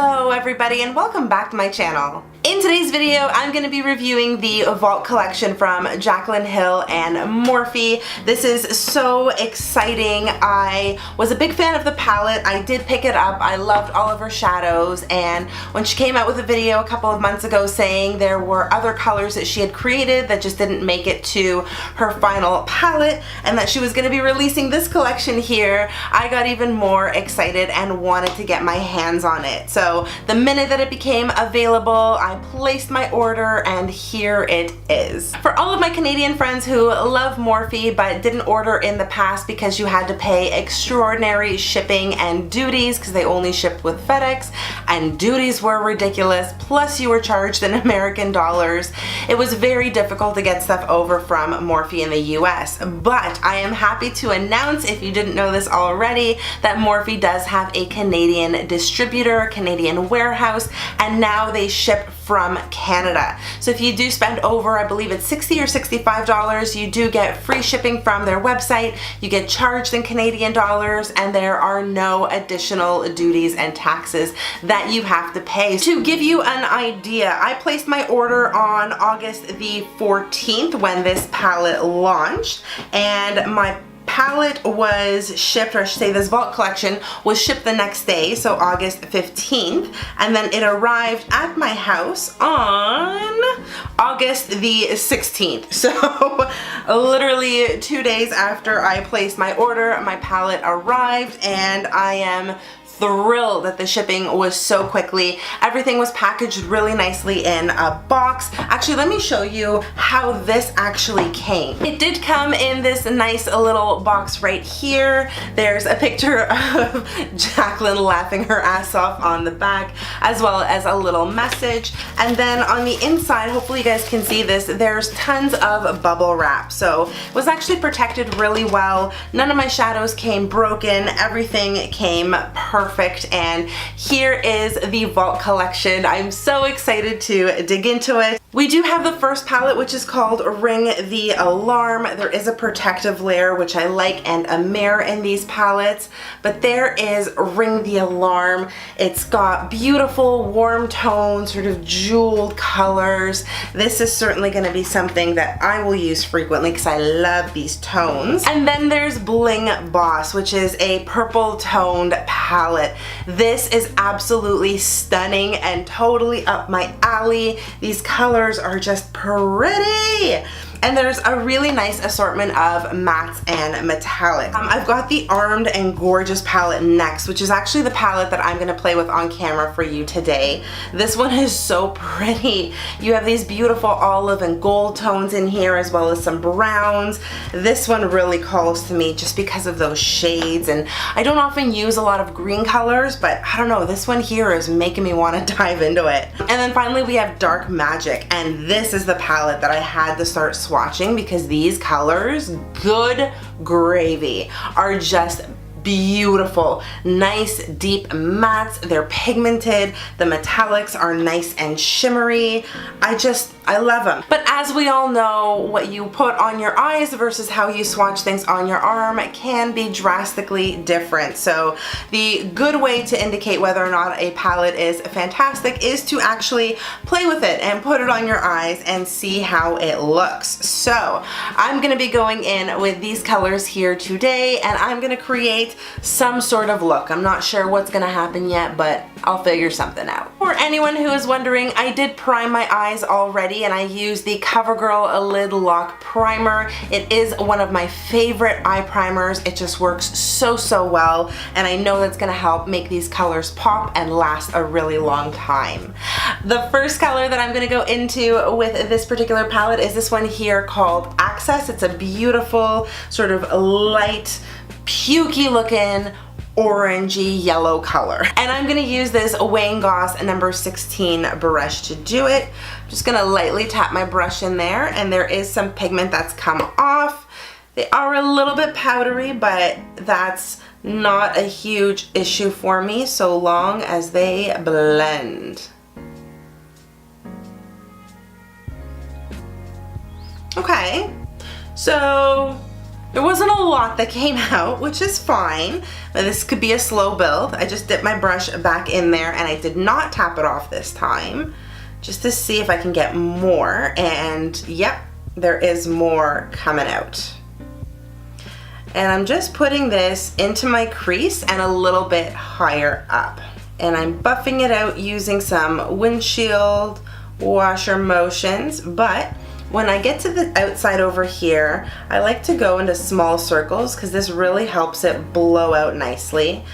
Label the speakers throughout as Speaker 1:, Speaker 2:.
Speaker 1: Hello everybody and welcome back to my channel. In today's video, I'm going to be reviewing the Vault Collection from Jaclyn Hill and Morphe. This is so exciting. I was a big fan of the palette. I did pick it up. I loved all of her shadows, and when she came out with a video a couple of months ago saying there were other colors that she had created that just didn't make it to her final palette and that she was going to be releasing this collection here, I got even more excited and wanted to get my hands on it. So the minute that it became available, I placed my order and here it is. For all of my Canadian friends who love Morphe but didn't order in the past because you had to pay extraordinary shipping and duties because they only shipped with FedEx and duties were ridiculous, plus you were charged in American dollars, it was very difficult to get stuff over from Morphe in the US. But I am happy to announce, if you didn't know this already, that Morphe does have a Canadian distributor, Canadian warehouse, and now they ship from Canada. So if you do spend over, I believe it's $60 or $65, you do get free shipping from their website, you get charged in Canadian dollars, and there are no additional duties and taxes that you have to pay. To give you an idea, I placed my order on August the 14th when this palette launched, and my palette was shipped, or I should say this Vault Collection was shipped the next day, so August 15th, and then it arrived at my house on August the 16th. So literally 2 days after I placed my order, my palette arrived, and I am thrilled that the shipping was so quickly. Everything was packaged really nicely in a box. Actually, let me show you how this actually came. It did come in this nice little box right here. There's a picture of Jaclyn laughing her ass off on the back, as well as a little message. And then on the inside, hopefully you guys can see this, there's tons of bubble wrap. So it was actually protected really well. None of my shadows came broken. Everything came perfect. And here is the Vault Collection. I'm so excited to dig into it. We do have the first palette, which is called Ring the Alarm. There is a protective layer, which I like, and a mirror in these palettes, but there is Ring the Alarm. It's got beautiful warm tones, sort of jeweled colors. This is certainly going to be something that I will use frequently because I love these tones. And then there's Bling Boss, which is a purple toned palette. This is absolutely stunning and totally up my alley. These colors are just pretty. And there's a really nice assortment of mattes and metallic. I've got the Armed and Gorgeous palette next, which is actually the palette that I'm going to play with on camera for you today. This one is so pretty. You have these beautiful olive and gold tones in here, as well as some browns. This one really calls to me just because of those shades, and I don't often use a lot of green colors, but I don't know, this one here is making me want to dive into it. And then finally we have Dark Magic, and this is the palette that I had to start swatching because these colors, good gravy, are just beautiful. Nice deep mattes, they're pigmented, the metallics are nice and shimmery. I love them. But as we all know, what you put on your eyes versus how you swatch things on your arm can be drastically different. So the good way to indicate whether or not a palette is fantastic is to actually play with it and put it on your eyes and see how it looks. So I'm gonna be going in with these colors here today, and I'm gonna create some sort of look. I'm not sure what's gonna happen yet, but I'll figure something out. For anyone who is wondering, I did prime my eyes already, and I used the CoverGirl Lid Lock Primer. It is one of my favorite eye primers. It just works so well, and I know that's gonna help make these colors pop and last a really long time. The first color that I'm gonna go into with this particular palette is this one here called Access. It's a beautiful sort of light, pukey looking orangey yellow color. And I'm gonna use this Wayne Goss number 16 brush to do it. I'm just gonna lightly tap my brush in there, and there is some pigment that's come off. They are a little bit powdery, but that's not a huge issue for me so long as they blend. Okay, so There wasn't a lot that came out, which is fine. This could be a slow build. I just dipped my brush back in there and I did not tap it off this time, just to see if I can get more, and yep, there is more coming out. And I'm just putting this into my crease and a little bit higher up. And I'm buffing it out using some windshield washer motions, but when I get to the outside over here, I like to go into small circles because this really helps it blow out nicely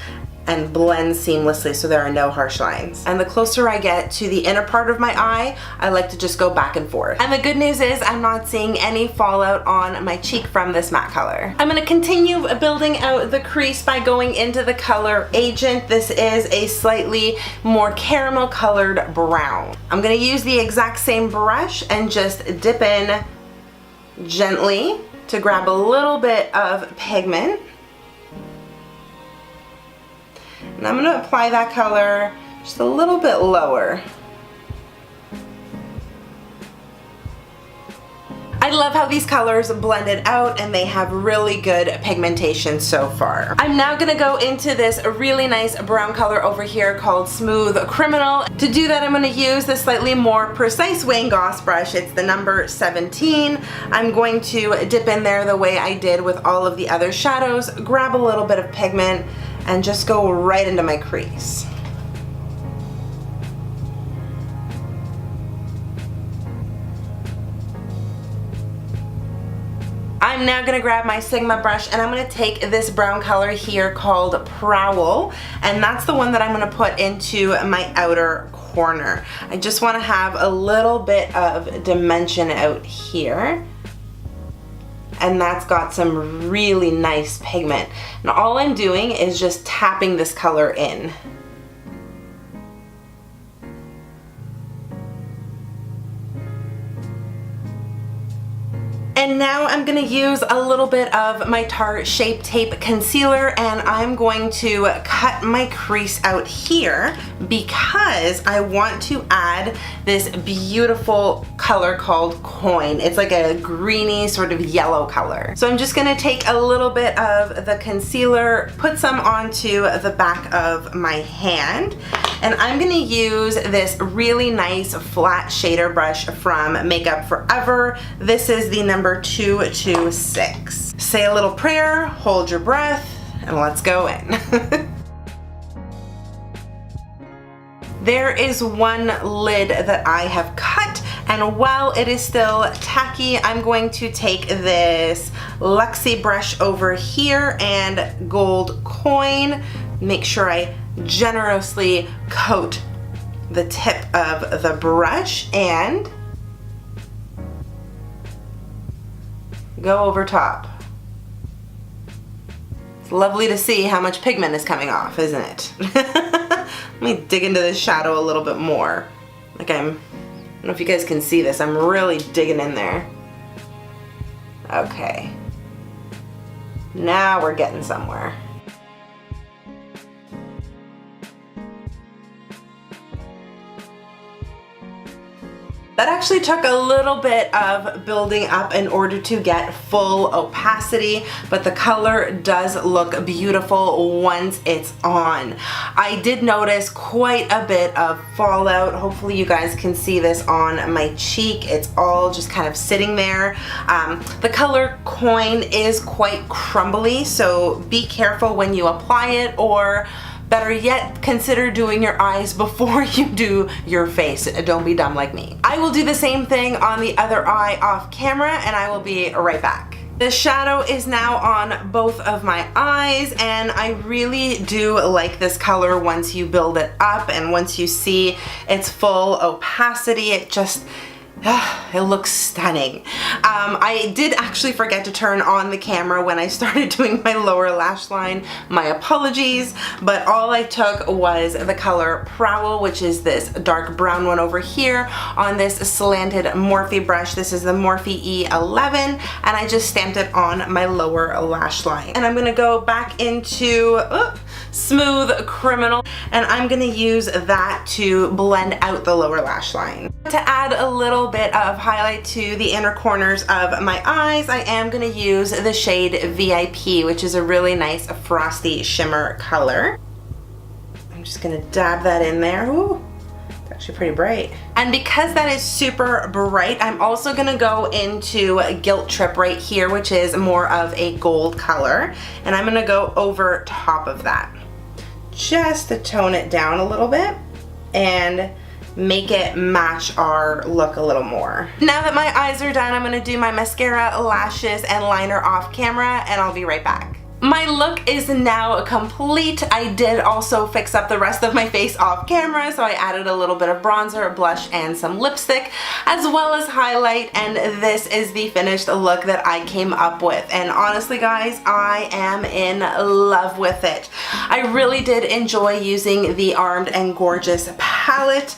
Speaker 1: and blend seamlessly so there are no harsh lines. And the closer I get to the inner part of my eye, I like to just go back and forth. And the good news is I'm not seeing any fallout on my cheek from this matte color. I'm gonna continue building out the crease by going into the color Agent. This is a slightly more caramel colored brown. I'm gonna use the exact same brush and just dip in gently to grab a little bit of pigment. And I'm going to apply that color just a little bit lower. I love how these colors blended out and they have really good pigmentation so far. I'm now going to go into this really nice brown color over here called Smooth Criminal. To do that, I'm going to use the slightly more precise Wayne Goss brush. It's the number 17. I'm going to dip in there the way I did with all of the other shadows, grab a little bit of pigment, and just go right into my crease. I'm now gonna grab my Sigma brush and I'm gonna take this brown color here called Prowl, and that's the one that I'm gonna put into my outer corner. I just wanna have a little bit of dimension out here. And that's got some really nice pigment. And all I'm doing is just tapping this color in. And now I'm gonna use a little bit of my Tarte Shape Tape Concealer and I'm going to cut my crease out here because I want to add this beautiful color called Coin. It's like a greeny sort of yellow color. So I'm just gonna take a little bit of the concealer, put some onto the back of my hand, and I'm gonna use this really nice flat shader brush from Makeup Forever. This is the number 226. Say a little prayer, hold your breath, and let's go in. There is one lid that I have cut, and while it is still tacky, I'm going to take this Luxie brush over here and Gold Coin. Make sure I generously coat the tip of the brush and go over top. It's lovely to see how much pigment is coming off, isn't it? Let me dig into this shadow a little bit more. Like I don't know if you guys can see this, I'm really digging in there. Okay. Now we're getting somewhere. That actually took a little bit of building up in order to get full opacity, but the color does look beautiful once it's on. I did notice quite a bit of fallout. Hopefully you guys can see this on my cheek. It's all just kind of sitting there. The color Coin is quite crumbly, so be careful when you apply it, or better yet, consider doing your eyes before you do your face. Don't be dumb like me. I will do the same thing on the other eye off camera and I will be right back. The shadow is now on both of my eyes and I really do like this color once you build it up and once you see its full opacity. It just, it looks stunning. I did actually forget to turn on the camera when I started doing my lower lash line. My apologies, but all I took was the color Prowl, which is this dark brown one over here, on this slanted Morphe brush. This is the Morphe E11, and I just stamped it on my lower lash line. And I'm gonna go back into Smooth Criminal, and I'm gonna use that to blend out the lower lash line. To add a little bit of highlight to the inner corners of my eyes, I am gonna use the shade VIP, which is a really nice frosty shimmer color. I'm just gonna dab that in there. Ooh, it's actually pretty bright. And because that is super bright, I'm also gonna go into Guilt Trip right here, which is more of a gold color, and I'm gonna go over top of that just to tone it down a little bit and make it match our look a little more. Now that my eyes are done, I'm gonna do my mascara, lashes, and liner off camera, and I'll be right back. My look is now complete. I did also fix up the rest of my face off camera, so I added a little bit of bronzer, blush, and some lipstick, as well as highlight, and this is the finished look that I came up with. And honestly, guys, I am in love with it. I really did enjoy using the Armed and Gorgeous palette.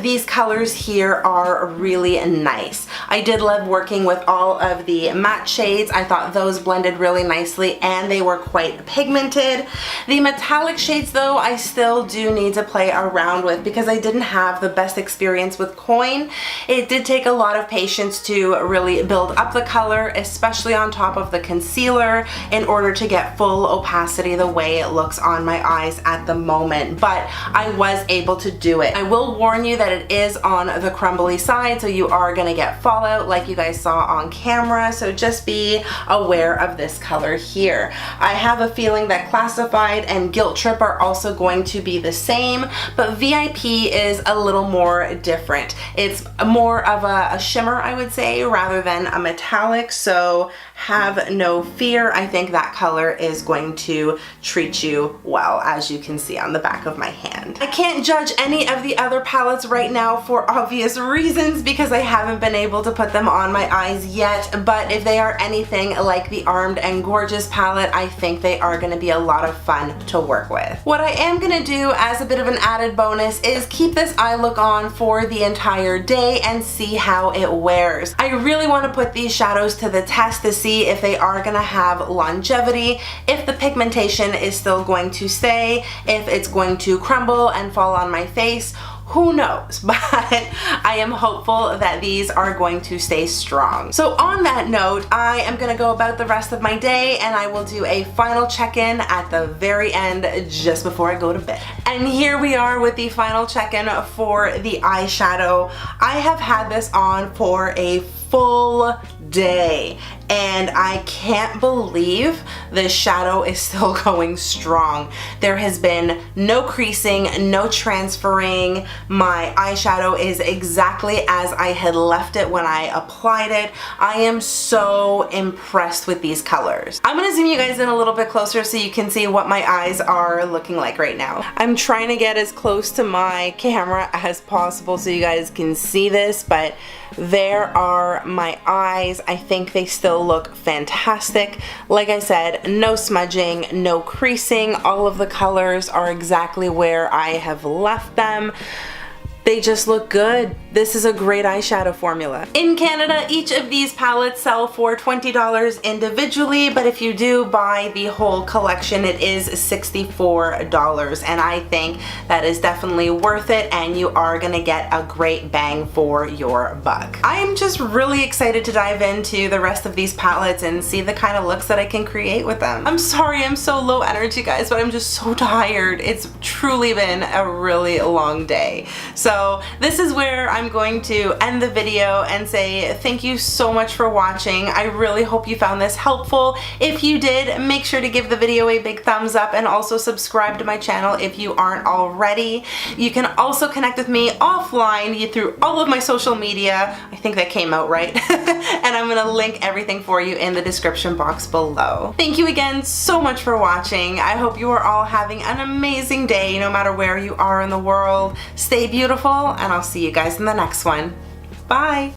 Speaker 1: These colors here are really nice. I did love working with all of the matte shades. I thought those blended really nicely, and they were quite pigmented. The metallic shades though, I still do need to play around with because I didn't have the best experience with Coin. It did take a lot of patience to really build up the color, especially on top of the concealer, in order to get full opacity the way it looks on my eyes at the moment, but I was able to do it. I will warn you that it is on the crumbly side, so you are gonna get fallout like you guys saw on camera, so just be aware of this color here. I have a feeling that Classified and Guilt Trip are also going to be the same, but VIP is a little more different. It's more of a shimmer, I would say, rather than a metallic, so have no fear. I think that color is going to treat you well, as you can see on the back of my hand. I can't judge any of the other palettes right now for obvious reasons because I haven't been able to put them on my eyes yet, but if they are anything like the Armed and Gorgeous palette, I think they are going to be a lot of fun to work with. What I am going to do as a bit of an added bonus is keep this eye look on for the entire day and see how it wears. I really want to put these shadows to the test to see if they are going to have longevity, if the pigmentation is still going to stay, if it's going to crumble and fall on my face. Who knows, but I am hopeful that these are going to stay strong. So on that note, I am gonna go about the rest of my day and I will do a final check-in at the very end just before I go to bed. And here we are with the final check-in for the eyeshadow. I have had this on for a full day and I can't believe the shadow is still going strong. There has been no creasing, no transferring. My eyeshadow is exactly as I had left it when I applied it. I am so impressed with these colors. I'm gonna zoom you guys in a little bit closer so you can see what my eyes are looking like right now. I'm trying to get as close to my camera as possible so you guys can see this, but there are my eyes. I think they still look fantastic. Like I said, no smudging, no creasing. All of the colors are exactly where I have left them. They just look good. This is a great eyeshadow formula. In Canada, each of these palettes sell for $20 individually, but if you do buy the whole collection, it is $64, and I think that is definitely worth it, and you are gonna get a great bang for your buck. I am just really excited to dive into the rest of these palettes and see the kind of looks that I can create with them. I'm sorry I'm so low energy, guys, but I'm just so tired. It's truly been a really long day. So this is where I'm going to end the video and say thank you so much for watching. I really hope you found this helpful. If you did, make sure to give the video a big thumbs up and also subscribe to my channel if you aren't already. You can also connect with me offline through all of my social media. I think that came out right. And I'm gonna link everything for you in the description box below. Thank you again so much for watching. I hope you are all having an amazing day no matter where you are in the world. Stay beautiful, and I'll see you guys in the next one. Bye!